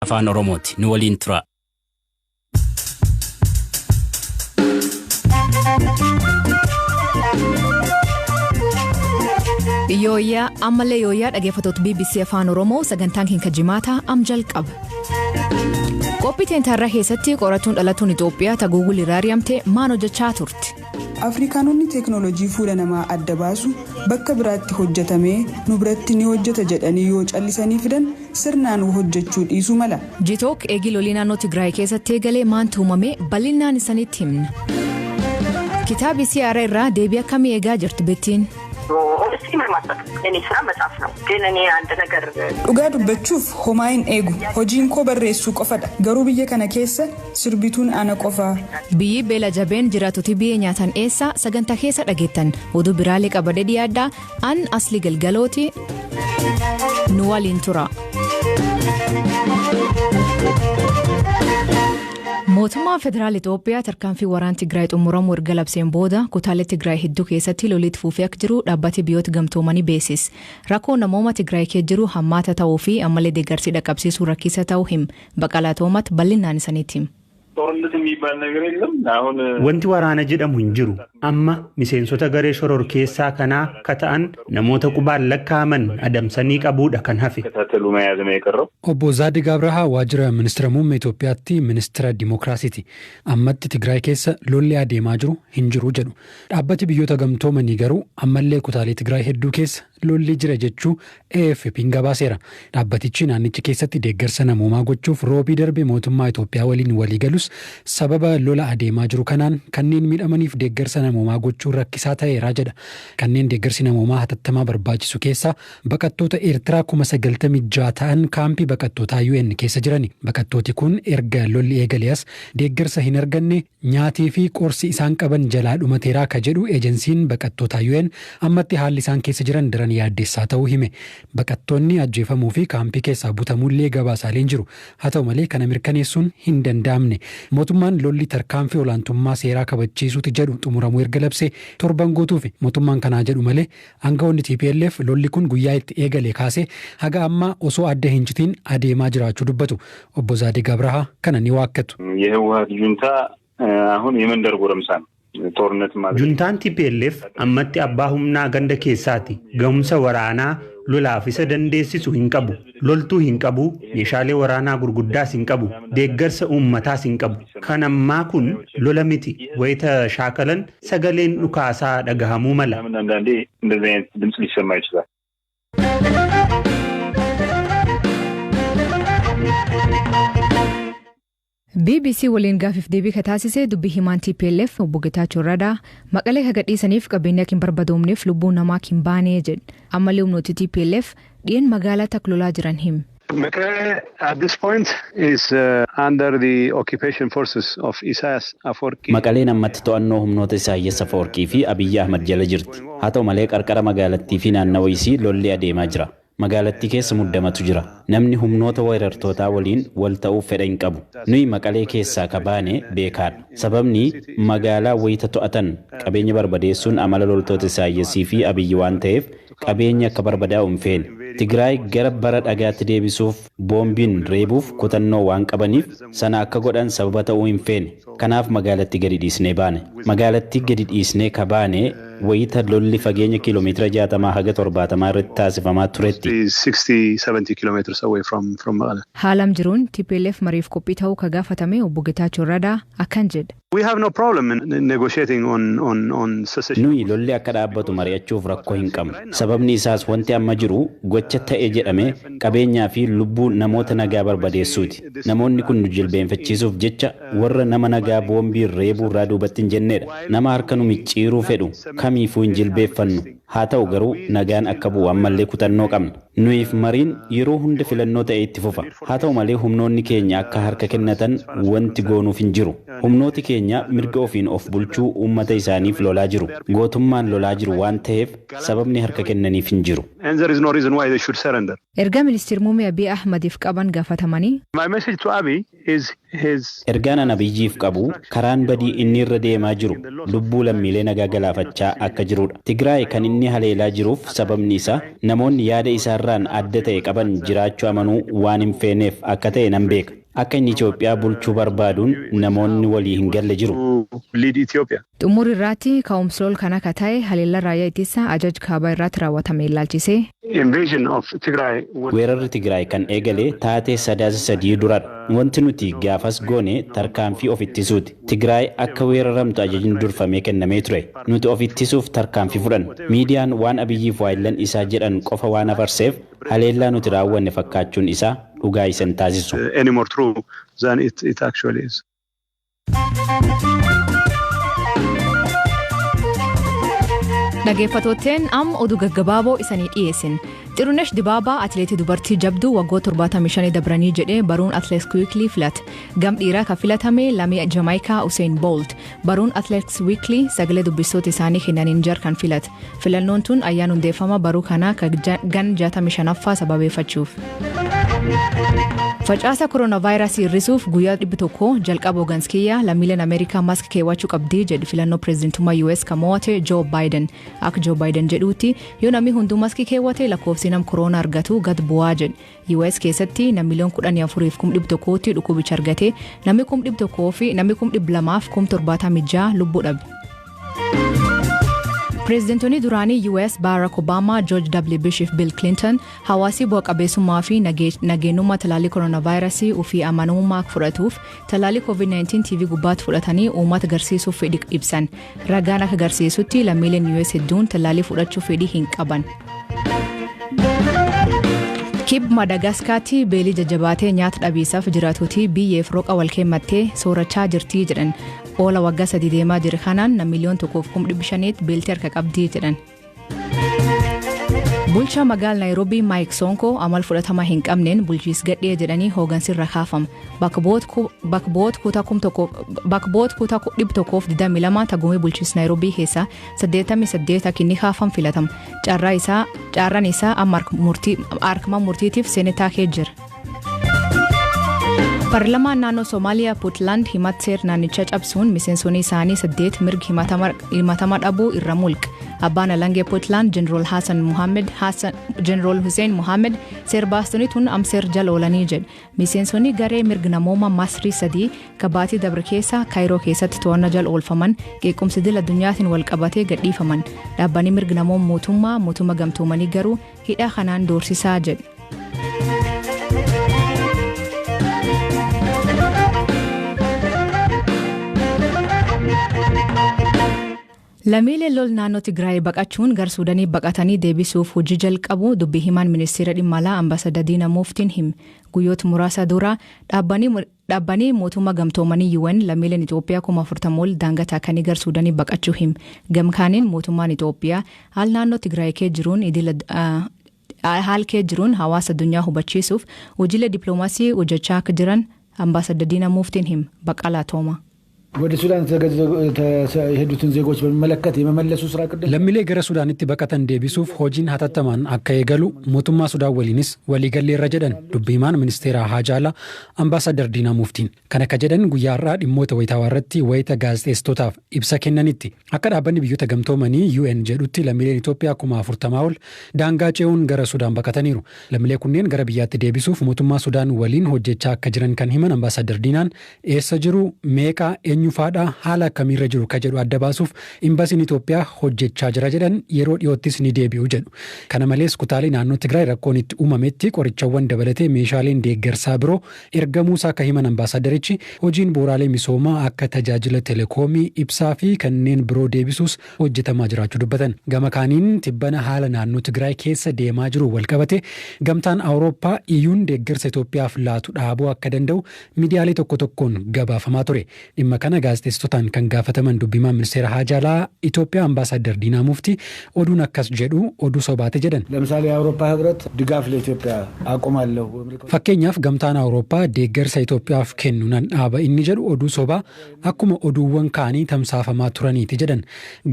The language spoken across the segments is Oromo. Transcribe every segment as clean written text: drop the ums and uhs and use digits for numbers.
afaan oromooti. Nu waliin tura. Yooyaa ammallee yooyaa dhageeffatoota BBC afaan oromoo sagantaan keenya jimaataa am jalqaba. Qophii tarraa keessatti qoratuun dhalatuun Itoophiyaa taguugul iraariyamte maan hojjechaa turte. Afrikaanonni teeknooloojii fuula namaa adda baasu bakka biraatti hojjetamee nu biratti ni hojjeta jedhanii yoo callisanii fidan sirnaan hojjechuu dhiisuu mala. Jitook eegii lolii naannoo Tigiraayi keessatti eegalee maantu uumame bal'inaan isanitti himna. Kitaaba siyaara irraa deebii akkamii eegaa jirtu bettiin? Dhugaa dubbachuuf homaa hin eegu. Hojiin koo barreessuu qofadha. Garuu biyya kana keessa sirbituun ana qofaa. Biyyi beela jabeen jiraatutti biyya nyaatan eessa sagantaa keessa dhageettan oduu biraalee qabadee dhiyaadhaa an asli galgalooti nu waliin tura. Mootummaan Federaal Itoophiyaa tarkaanfii waraana Tigiraayi xumuramuu erga labseen booda kutaalee Tigiraayi hedduu keessatti lolitti fufee akka jiru dhaabbati biyyoota gamtoomanii beeksise. Rakkoo namooma Tigiraayi keessa jiru hammaata ta'uu fi ammallee deeggarsi dhaqqabsiisuu rakkisa ta'uu hima. Baqalaa Toomat bal'inaan isanitti hima. Wanti waraana jedhamu hin jiru. Amma miseensota garee shoror keessaa kanaa kata'an namoota qubaan lakkaa'aman adamsanii qabuudha kan hafe. Obbo Zaadiq Abrahaa waajjira ministeera muummee Itoophiyaatti ministeera Dimookiraasiiti. Ammatti Tigiraayi keessa lolli adeemaa jiru hin jiru jedhu. Dhaabbati biyyoota gamtoomanii garuu ammallee kutaalee Tigiraayi hedduu keessa lolli jira jechuu AFP'n gabaaseera. Dhaabbatichi naannichi keessatti deeggarsa namoomaa gochuuf roobii darbe mootummaa Itoophiyaa waliin waliigalus sababa lola adeemaa jiru kanaan kanneen miidhamaniif deeggarsa namoomaa gochuun rakkisaa ta'eera jedha. Kanneen deeggarsi namoomaa hatattamaa barbaachisu keessaa baqattoota Eertiraa 96 ta'an kaampii baqattootaa UN keessa jirani. Baqattooti kun erga lolli eegalees deeggarsa hin arganne nyaatii fi qorsi isaan qaban jalaa dhumateeraa ka jedhu ejensiin baqattootaa UN ammatti haalli isaan keessa jiran daran yaaddeessaa ta'uu hime. Baqattoonni ajjeefamuu fi kaampii keessaa butamullee gabaasaaleen jiru. Haa ta'u malee kana mirkaneessuun hin danda'amne. Mootummaan lolli tarkaanfii olaantummaa seeraa kabachiisuuti jedhu xumuramuu erga labsee torban guutuuf mootummaan kanaa jedhu malee aangawoonni TPLF lolli kun guyyaa itti eegalee kaasee haga ammaa osoo adda hin citiin adeemaa jiraachuu dubbatu. Obbo Zaadiq Abrahaa kana ni waakkatu. Juntaan TPLF ammatti abbaa humnaa ganda keessaati. Gahumsa waraanaa lolaaf isa dandeessisu hin qabu. Loltuu hin qabu. Meeshaalee waraanaa gurguddaas hin qabu. Deeggarsa uummataas hin qabu. Kan ammaa kun lola miti. Wayita shaakalan sagaleen dhukaasaa dhagahamuu mala. BBC waliin gaafiif deebii kataasisee dubbii himaan TPLF obbo Getaachoo Radaa maqalee kagadhiisaniif qabeenya kin barbadoomneef lubbuun namaa kin baanee jedhe. Ammallee humnooti TPLF dhiyeen magaalaa taklolaa jiran hime. Maqalee at this point is under the occupation forces of Isaias Afwerki. Maqaleen ammatti to'annoo humnoota Isaayyaas Afwerkii fi Abiyyi Ahmad jala jirti. Haa ta'u malee qarqara magaalattii fi naannawa isii lolli adeemaa jira. Magaalattii keessa muddamatu jira. Namni humnoota weerartootaa waliin wal ta'uuf fedha hin qabu. Nuyi maqalee keessaa kabaane beekaadha. Sababni magaalaa wayita to'atan qabeenya barbadeessuun amala loltoota Isaayyaasii fi Abiyyi waan ta'eef qabeenya akka barbadaa'u hin feene. Tigiraayi gara bara dhagaatti deebisuuf boombiin reebuuf kutannoo waan qabaniif sana akka godhan sababa ta'uu hin feene. Kanaaf magaalattii gadi dhiisnee baane. Magaalattii gadi dhiisnee kabaane wayita lolli fageenya kiiloomeetira 60 haga 70 irratti taasifamaa turetti. 60-70 kilometers away from Maqalee. Haalam jiruun TPLF mariif qophii ta'uu ka gaafatame obbo Getaachoo Radaa akkan jedhe. We have no problem in negotiating on secession. Nuyi lolli akka dhaabbatu mari'achuuf rakkoo hin qabnu. Sababni isaas wanti amma jiru gocha ta'e jedhame qabeenyaa fi lubbuu namoota nagaa barbadeessuuti. Namoonni kun nu jilbeenfachiisuuf jecha warra nama nagaa boombii reebuu irraa duubatti hin jennedha. Nama harka nu micciiruu fedhu kamiifuu hin jilbeeffannu. Haa ta'u garuu nagaan akka bu'u ammallee kutannoo qabna. Nuyiif mariin yeroo hunda filannoo ta'e itti fufa. Haa ta'u malee humnoonni keenya akka harka kennatan wanti goonuuf hin jiru. Humnooti keenya mirga ofiin of bulchuu uummata isaaniif lolaa jiru. Gootummaan lolaa jiru waan ta'eef sababni harka kennaniif hin jiru. Erga ministeerri muummee Abiy Ahmadiif qaban gaafatamanii. Ergaan an Abiyyiif qabu karaan badii inni irra deemaa jiru lubbuu lammiilee nagaa galaafachaa akka jirudha. Tigraay kan inni haleelaa jiruuf sababni isaa namoonni yaada isaarraan adda ta'e qaban jiraachuu amanuu waan hin feeneef akka ta'e nan beeka. Akka inni Itoophiyaa bulchuu barbaaduun namoonni walii hin galle jiru. Xumura irratti ka'umsi lol kana akka ta'e haleellaa raayyaa ittisa ajaj kaabaa irratti raawwatame ilaalchisee. Weerarri Tigraay kan eegale taatee sadaasa 3 duradha. Wanti nuti gaafas goone tarkaanfii of ittisuuti. Tigraay akka weeraramtu ajajni durfamee kennamee ture. Nuti of ittisuuf tarkaanfii fudhanne. Miidiyaan waan Abiyyiif waayillan isaa jedhan qofa waan afarseef haleellaa nuti raawwanne fakkaachuun isaa dhugaa isa hin taasisu. Dhageeffattootteen amma oduu gaggabaaboo isanii dhiyeessin. Xirunesh Dibaabaa atileetii dubartii jabduu waggoota 75 dabranii jedhee baruun atileetiks wiikilii filate. Gam dhiiraa kan filatame lammii Jamaayikaa Usain Bolt. Baruun atileetiks wiikilii sagalee dubbistoota isaanii kennaniin jar kan filate. Filannoon tun ayyaana hundeeffama baruu kanaa kan gan 65ffaa sababeeffachuuf. Facaasa koronaavaayirasii hir'isuuf guyyaa 100 jalqaba Oganskiyyaa lammiileen Ameerikaa maaskii keewwachuu qabdii jedhu filannoo pireezidantummaa US kan mo'ate Joo Baayiden. Akka Joo Baayiden jedhuutti yoo namni hunduu maaskii keewwate lakkoofsi nam koroona argatu gad bu'aa jedhe. US keessatti nammiiliyoon 14,100tti dhukkubicha argate namni 100,000 fi namni 276 lubbuu dhabe. Pireezidantonni duraanii US Barack Obama, George W. Bush fi Bill Clinton hawaasii bu'a qabeessummaa fi nageenyummaa talaallii koronaavaayirasii ofii amanamummaa fudhatuuf talaallii COVID-19 TV gubbaatti fudhatanii uummata agarsiisuuf fedhii ibsan. Ragaan akka agarsiisutti lammiileen US hedduun talaallii fudhachuuf fedhii hin qaban. Kib Madagaskaatti beelii jajjabaatee nyaata dhabiisaaf jiraatuutii biyyeef roqa wal keemmattee soorachaa jirtii jedhan. Oola waggaa 3 deemaa jira kanaan nammiiliyoon 1,500 beeltii harka qabdii jedhan. Bulchaa magaala Naayiroobii Maayik Sonko amal fudhatama hin qabneen bulchiis gadhee jedhanii hoogansirra kaafama. Bakka bu'oota kutaa 122 tagumee bulchiis Naayiroobii keessaa 88 akka inni kaafam filatama. Carraan isaa amma harkama murtiitiif seenetaa kee jira. Paarlamaan naannoo Soomaaliyaa Puntland himatseer naannicha cabsuun miseensonni isaanii 8 mirgi himatama dhabuu irra mulqa. Abbaan alangee Puntland Jeneraal Hussein Mohammed seerbaastonni tun amseer jala oolanii jedhe. Miseensonni garee mirgi namooma Masrii 3 kabaatii dabre keessa Kaayiroo keessatti to'annaa jala oolfaman qeequmsi idil addunyaatiin wal qabatee gadhiifaman. Dhaabbanni mirgi namooma mootummaa gamtoomanii garuu hidha kanaan doorsisaa jedhe. Lammiileen lol naannoo Tigraay baqachuun gar Suudaanii baqatanii deebisuuf hojii jalqabu dubbii himaan ministeera dhimma alaa Ambaasaadar Diinaa Muuftiin hime. Guyyoota muraasa dura dhaabbanni mootummaa gamtoomanii UN lammiileen Itoophiyaa 40,000 ol daangaa taakanii gar Suudaanii baqachuu hime. Gamkaaniin mootummaan Itoophiyaa haal naannoo Tigraay kee jiruun hawaasa addunyaa hubachiisuuf hojiilee dippiloomaasii hojjechaa akka jiran Ambaasaadar Diinaa Muuftiin hime. Baqalaa Tooma. ወደ ሱዳን የሄዱትን ዜጎች በሚመለከት የመመለሱ ስራ ቅድም lammiilee gara Suudaanitti baqatan deebisuuf hojiin hatattamaan akka eegalu mootummaa Sudaan waliinis waliigalleerra jedhan dubbii himaan ministeera Haajaalaa Ambaasaadar Diinaa Muuftiin. Kan akka jedhan guyyaa har'aa dhimmoota wayitaawaa irratti wayita gaazexeessitootaaf ibsa kennanitti akka dhaabbanni biyyoota gamtoomanii UN jedhutti lammiileen Itoophiyaa 40,000 ol daangaa ce'uun gara Sudaan baqataniiru. Lammiilee kunneen gara biyyaatti deebisuuf mootummaa Sudaan waliin hojjechaa akka jiran kan himan Ambaasaadar Diinaan eessa jiru meeqaa eenyufaadha haala akkamiirra jiru ka jedhu adda baasuuf imbaasiin Itoophiyaa hojjechaa jira jedhan yeroo dhiyoottis ni deebi'u jedhu. Kana malees kutaalee naannoo Tigraay rakkoon itti uumametti qorichawwan dabalatee meeshaaleen deeggarsaa biroo ergamuusaa akka himan ambaasaadarichi hojiin bu'uuraalee misoomaa akka tajaajila telekoomii ibsaa fi kanneen biroo deebisuus hojjetamaa jiraachuu dubbatan. Gama kaaniin tibbana haala naannoo Tigraay keessa deemaa jiru walqabate gamtaan Awurooppaa iyyuun deeggarsa Itoophiyaaf laatu dhaabuu akka danda'u miidiyaalee tokko tokkoon gabaafamaa ture. Dhimma kana gaazexeessitotaan kan gaafataman dubbimaan ministeera haajaalaa Itoophiyaa ambaasaadder Diinaa Muftii oduun akkas jedhu oduu sobaate jedhan. ለምሳሌ የአውሮፓ ህብረት ድጋፍ ለኢትዮጵያ አቆማለሁ fakkeenyaaf gamtaan Awurooppaa deeggarsa Itoophiyaaf kennu nan dhaaba inni jedhu oduu sobaa akkuma oduuwwan kaanii tamsaafamaa turaniiti jedhan.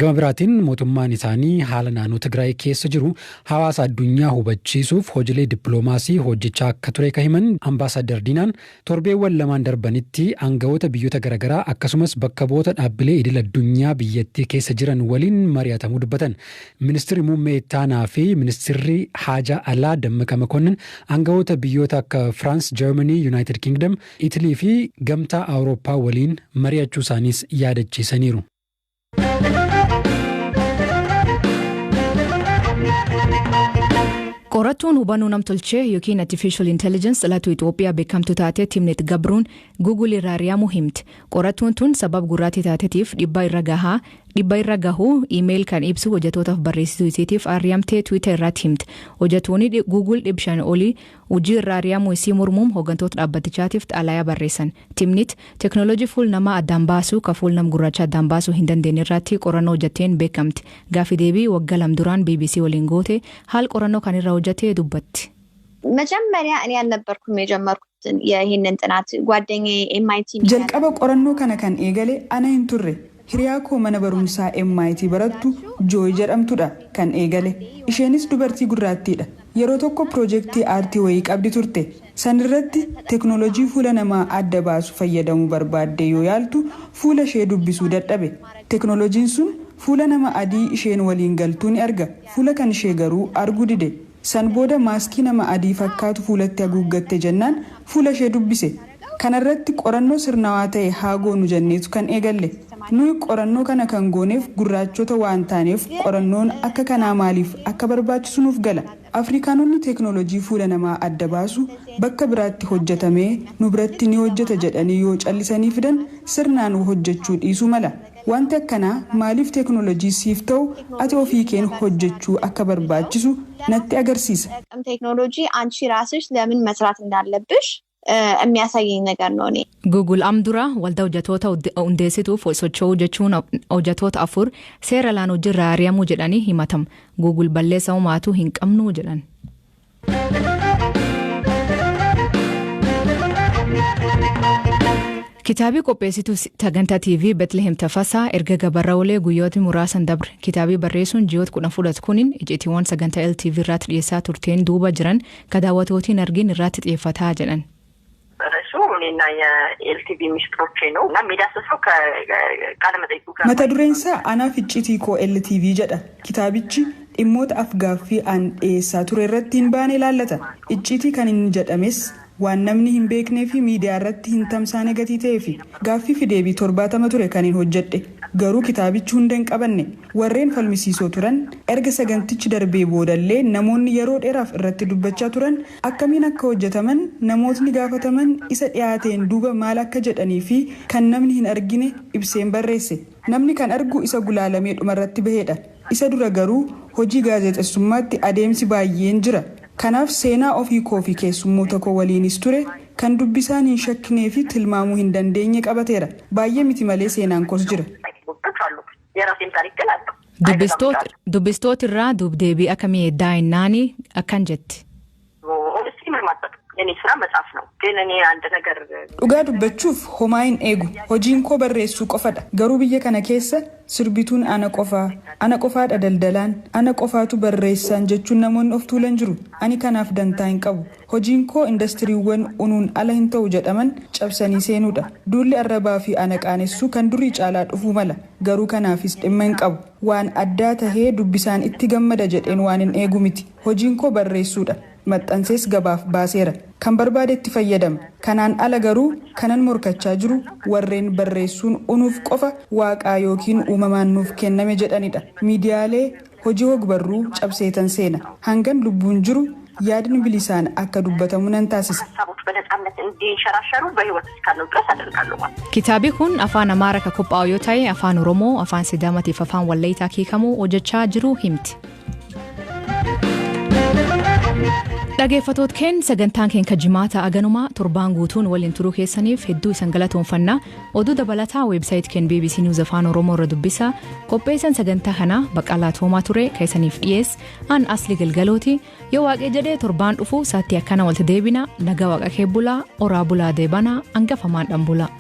Gama biraatiin mootummaan isaanii haala naannoo Tigraay keessa jiru hawaasa addunyaa hubachiisuuf hojiilee dippiloomaasii hojjechaa akka ture kan himan ambaasaadder Diinaan torbeewwan lamaan darbanitti aangawoota biyyoota garaagaraa akkasumas bakka bu'oota dhaabbilee idil addunyaa biyyattii keessa jiran waliin mari'atamuu dubbatan. Ministeerri muummee ittaanaa fi ministeerri haajaa alaa Dammaqa Makonnin aangawoota biyyoota akka France, Germany, United Kingdom, Italy fi gamtaa Awurooppaa waliin mari'achuu isaaniis yaadachiisaniiru. Qorattuun hubannoo namtolchee yookiin artificial intelligence laatu Itoophiyaa beekamtu taate Timnet Gabruun Google irraa ari'amuu himte. Qorattuun tun sabab gurraattii taateetiif dhibba irra gahuu iimeeyil kan ibsu hojjetootaaf barreessituu isiitiif ari'amtee Twitter irratti himte. Hojjettoonni Google 500 olii hojii irraa ari'amuu isii mormuun hooggantoota dhaabbatichaatiif xalayaa barreessan. Timnet teknooloojii fuula namaa addaan baasuu ka fuula nama gurraacha addaan baasuu hin dandeenye irratti qorannoo hojjetteen beekamte. Gaaffii deebii waggaa lama duraan BBC waliin goote haal qorannoo kan irra hojjetee dubbatti. መጀመሪያ እኔ ያልነበርኩም የጀመርኩት ይሄንን ጥናት ጓደኛዬ ኤምአይቲ jalqaba qorannoo kana kan eegale ana hin turre hiriyaa koo mana barumsaa MIT barattu Joy jedhamtudha kan eegale isheenis dubartii gurraattiidha yeroo tokko piroojeektii aartii wayii qabdi turte sanirratti teknooloojii fuula namaa adda baasu fayyadamuu barbaadde yoo yaaltu fuula ishee dubbisuu dadhabe teknooloojiin sun fuula nama adii isheen waliin galtuu ni arga fuula kan ishee garuu arguu dide san booda maaskii nama adii fakkaatu fuulatti haguuggatte jennaan fuula ishee dubbise kanarratti qorannoo sirnawaa ta'e haa goonu jenneetu kan eegalle nuyi qorannoo kana kan gooneef gurraachota waan taaneef qorannoon akka kanaa maaliif akka barbaachisu nuuf gala afrikaanonni teknooloojii fuula namaa adda baasu bakka biraatti hojjetamee nu biratti ni hojjeta jedhanii yoo callisanii fidan sirnaan hojjechuu dhiisuu mala wanti akkanaa maaliif teknooloojii siif ta'u ati ofii keen hojjechuu akka barbaachisu natti agarsiisa. ቴክኖሎጂ አንቺ ራስሽ ለምን መስራት እንዳለብሽ የሚያሳየኝ ነገር ነው። እኔ Google amdura waldaa hojjetoota hundeessituuf socho'uu jechuun hojjetoota 4 seera laan hojiirraa ari'amuu jedhanii himatam. Google balleessa uumaatu hin qabnu jedhan. Kitaabii qopheessituu sagantaa TV Bethlehem Tafasaa erga gabarra olee guyyoota muraasan dabre. Kitaabii barreessuun ji'oota 10 kuniin ijitiiwwan sagantaa LTV irratti dhiyeessaa turteen duuba jiran ka daawwatootiin argin irratti xiyyeeffataa jedhan. እና የኤልቲቪ ሚስጥሮቼ ነው እና የሚዳሰሰው ከቃለ መጠይቁ ጋር mata dureensaa anaaf iccitii koo LTV jedha kitaabichi dhimmoota afgaaffii aan dhiyeessaa ture irratti hin baane ilaallata iccitii kan hin jedhames waan namni hin beeknee fi miidiyaa irratti hin tamsaane gatii ta'ee fi gaaffii fi deebii 70 ture kan hin hojjedhe garuu kitaabichi hunda hin qabanne warreen falmisiisoo turan erga sagantichi darbee boodallee namoonni yeroo dheeraaf irratti dubbachaa turan akkamiin akka hojjetaman namootni gaafataman isa dhiyaateen duuba maal akka jedhanii fi kan namni hin argine ibseen barreesse namni kan argu isa gulaalamee dhumarratti baheedha isa dura garuu hojii gaazexeessummaatti adeemsi baay'een jira kanaaf seenaa ofii koo fi keessummoota koo waliinis ture kan dubbisaan hin shakkinee fi tilmaamuu hin dandeenye qabateera baay'ee miti malee seenaan koos jira. Dubbistoota irraa dubdeebii akkamii daa'innaanii akkan jetti. dhugaa dubbachuuf homaa hin eegu hojiin koo barreessuu qofadha garuu biyya kana keessa sirbituun ana qofaadha daldalaan ana qofaatu barreessaan jechuun namoonni of tuulan jiru ani kanaaf dantaa hin qabu hojiin koo indastiriiwwan unuun ala hin ta'u jedhaman cabsanii seenuudha duulli arrabaa fi ana qaanessuu kan durii caalaa dhufuu mala garuu kanaafis dhimma hin qabu waan addaa tahee dubbisaan itti gammada jedheen waan hin eegu miti hojiin koo barreessuudha maxxansees gabaaf baaseera kan barbaadetti fayyadama kanaan ala garuu kanan morkachaa jiru warreen barreessuun unuuf qofa waaqaa yookiin uumamaan nuuf kenname jedhanidha miidiyaalee hojii hogbarruu cabseetan seena hangan lubbuun jiru yaadni bilisaan akka dubbatamu nan taasisa. Kitaabii kun afaan Amaaraa ka qophaa'u yoo ta'e afaan Oromoo afaan Sidaamaatiif afaan Walleeyyaa hiikamuu hojjechaa jiru himti. Dhageeffatoot keen sagantaan keen kajimaata aganumaa torbaan guutuun waliin turuu keessaniif hedduu isan galatoonfannaa oduu dabalataa weebsaayit keen BBC News afaan oromoo irra dubbisaa qopheessan sagantaa kana Baqqalaa Toomaa ture keessaniif dhiyees an asli galgalooti yoo waaqee jedhee torbaan dhufuu saatti akkana walti deebina nagaa waaqa kee bulaa oraa bulaa deebanaa hangafamaan dhan bulaa.